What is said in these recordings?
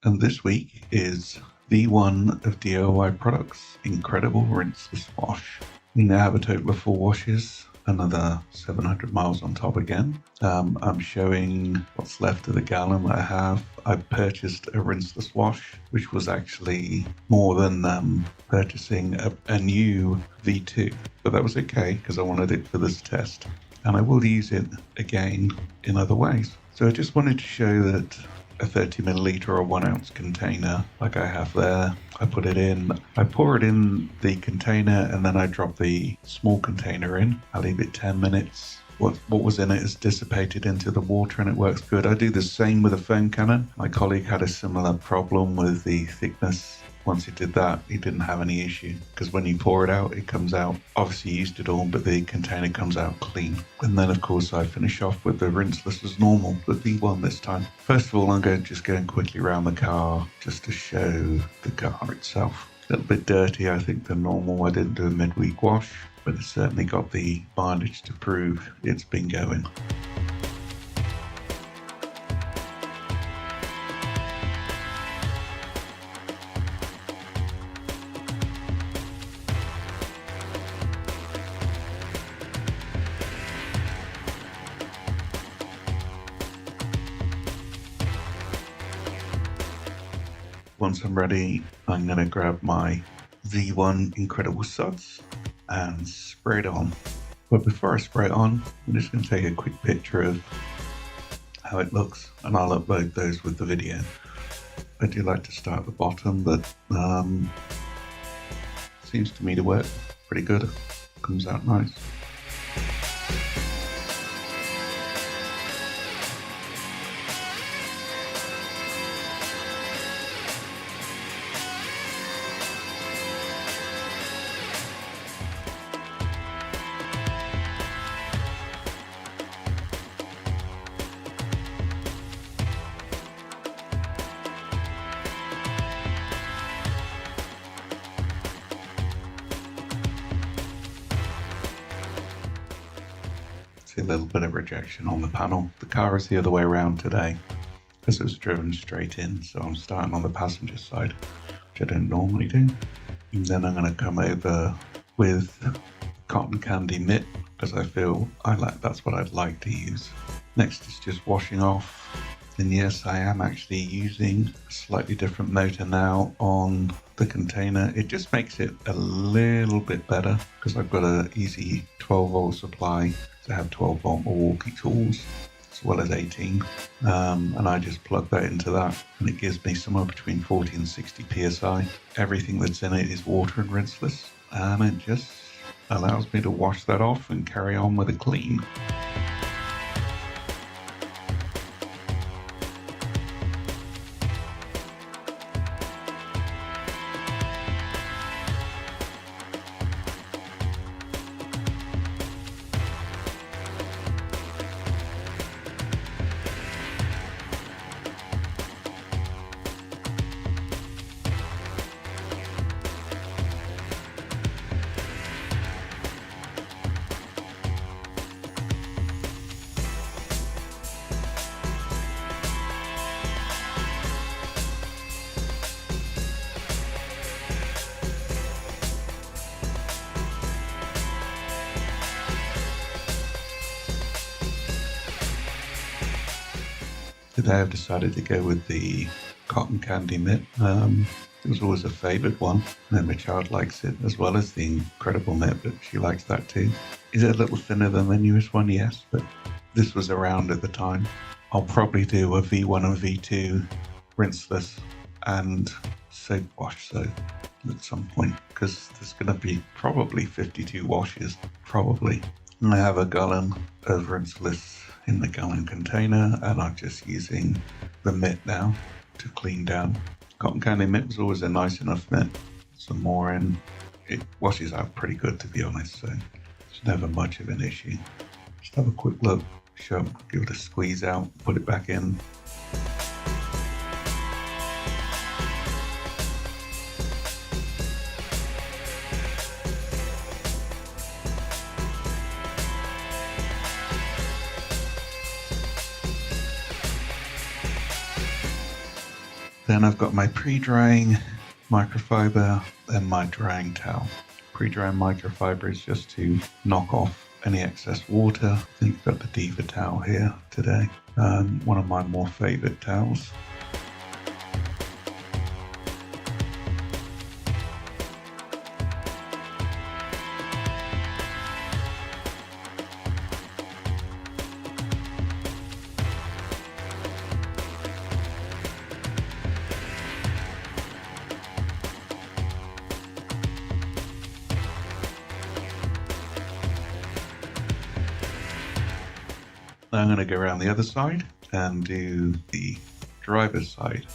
and this week is V1 of DIY Products Incredible Rinseless Wash. We now have a total of 4 washes, another 700 miles on top again. I'm showing what's left of the gallon that I have. I purchased a rinseless wash, which was actually more than purchasing a new V2, but that was okay because I wanted it for this test, and I will use it again in other ways. So I just wanted to show that a 30 milliliter or 1 ounce container like I have there, I put it in, I pour it in the container, and then I drop the small container in. I leave it 10 minutes. What was in it has dissipated into the water and it works good. I do the same with a foam cannon. My colleague had a similar problem with the thickness. Once he did that, he didn't have any issue, because when you pour it out, it comes out, obviously you used it all, but the container comes out clean. And then of course I finish off with the rinseless as normal, but V1 this time. First of all, I'm just going quickly around the car just to show the car itself. A little bit dirty, I think, than normal. I didn't do a midweek wash, but it's certainly got the mileage to prove it's been going. Once I'm ready, I'm going to grab my V1 Incredible Suds and spray it on. But before I spray it on, I'm just going to take a quick picture of how it looks, and I'll upload those with the video. I do like to start at the bottom, but seems to me to work pretty good. Comes out nice. See a little bit of rejection on the panel. The car is the other way around today because it was driven straight in, so I'm starting on the passenger side, which I don't normally do. And then I'm going to come over with cotton candy mitt, because I feel that's what I'd like to use. Next is just washing off. And yes, I am actually using a slightly different motor now on the container. It just makes it a little bit better because I've got an easy 12-volt supply. So I have 12-volt Milwaukee tools as well as 18. And I just plug that into that, and it gives me somewhere between 40 and 60 psi. Everything that's in it is water and rinseless, and it just allows me to wash that off and carry on with a clean. Today I've decided to go with the cotton candy mitt. It was always a favoured one, and my child likes it as well as the incredible mitt, but she likes that too. Is it a little thinner than the newest one? Yes, but this was around at the time. I'll probably do a V1 and V2 rinseless and soap wash soap at some point, because there's going to be probably 52 washes, probably. And I have a gallon of rinseless in the gallon container, and I'm just using the mitt now to clean down. Cotton candy mitt was always a nice enough mitt. Some more in, it washes out pretty good, to be honest, so it's never much of an issue. Just have a quick look, give it a squeeze out, put it back in. Then I've got my pre-drying microfiber and my drying towel. Pre-drying microfiber is just to knock off any excess water. I think I've got the Diva towel here today, one of my more favorite towels. I'm going to go around the other side and do the driver's side.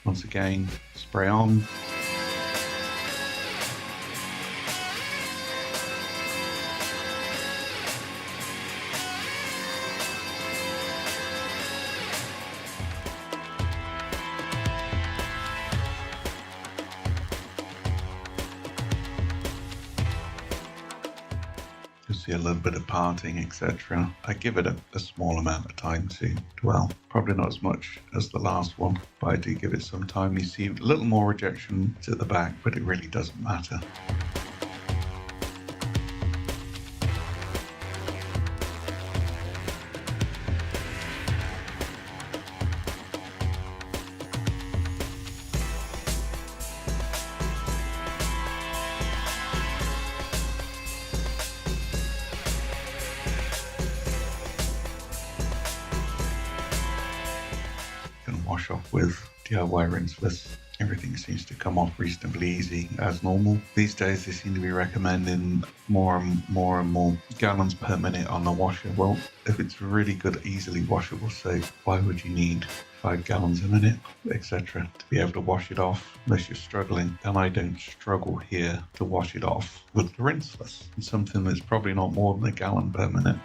Once again, spray on. See a little bit of parting, etc. I give it a small amount of time to dwell. Probably not as much as the last one, but I do give it some time. You see a little more rejection at the back, but it really doesn't matter. Wash off with DIY Rinseless. Everything seems to come off reasonably easy as normal. These days they seem to be recommending more and more gallons per minute on the washer. Well, if it's really good, easily washable soap, why would you need 5 gallons a minute, etc. to be able to wash it off unless you're struggling? And I don't struggle here to wash it off with the Rinseless. It's something that's probably not more than a gallon per minute.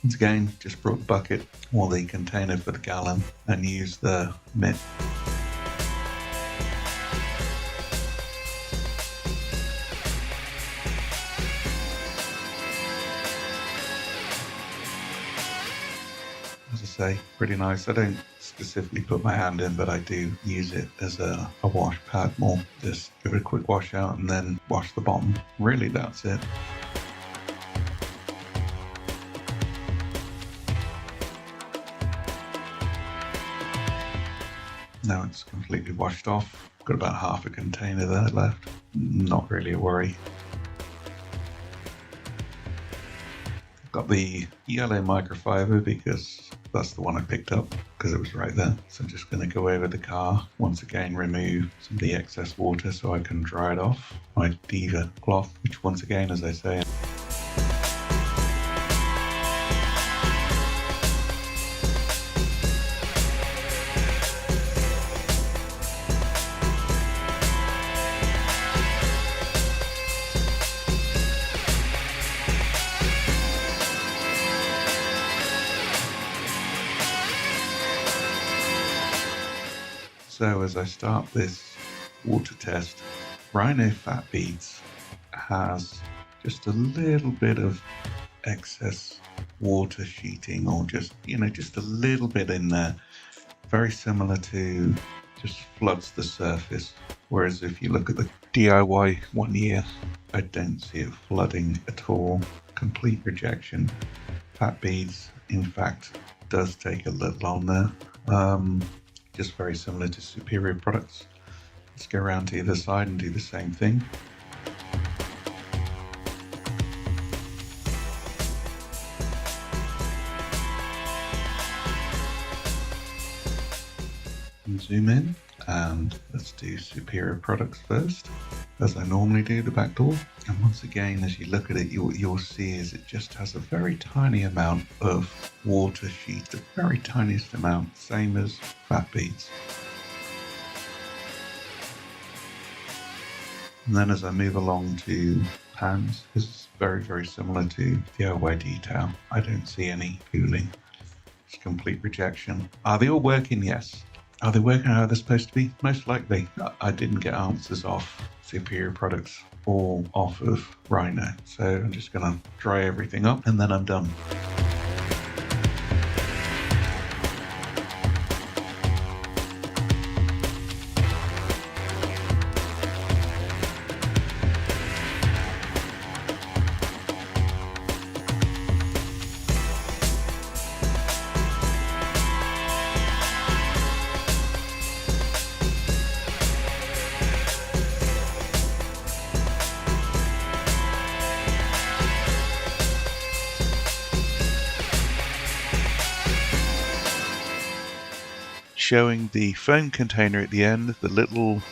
Once again, just brought the bucket or the container for the gallon and use the mitt. As I say, pretty nice. I don't specifically put my hand in, but I do use it as a wash pad more. Just give it a quick wash out and then wash the bottom. Really, that's it. Now it's completely washed off. Got about half a container there left. Not really a worry. Got the yellow microfiber because that's the one I picked up because it was right there. So I'm just going to go over the car. Once again, remove some of the excess water so I can dry it off. My Diva cloth, which once again, as I say, so as I start this water test, Rhino Fat Beads has just a little bit of excess water sheeting, or just a little bit in there. Very similar to just floods the surface. Whereas if you look at the DIY 1 year, I don't see it flooding at all. Complete rejection. Fat Beads, in fact, does take a little on there. Just very similar to superior products. Let's go around to the other side and do the same thing. And zoom in, And let's do Superior Products first, as I normally do, the back door. And once again, as you look at it, you'll see is it just has a very tiny amount of water sheet, the very tiniest amount, same as fat beads. And then as I move along to pans, this is very, very similar to DIY detail. I don't see any pooling. It's complete rejection. Are they all working? Yes. Are they working how they're supposed to be? Most likely. I didn't get answers off Superior Products or off of Rhino. So I'm just going to dry everything up and then I'm done. Showing the foam container at the end, the little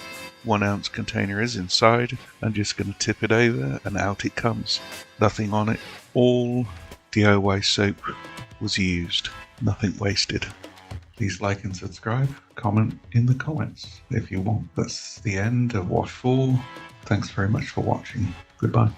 1 ounce container is inside. I'm just going to tip it over and out it comes. Nothing on it. All DIY soap was used. Nothing wasted. Please like and subscribe. Comment in the comments if you want. That's the end of Wash 4. Thanks very much for watching. Goodbye.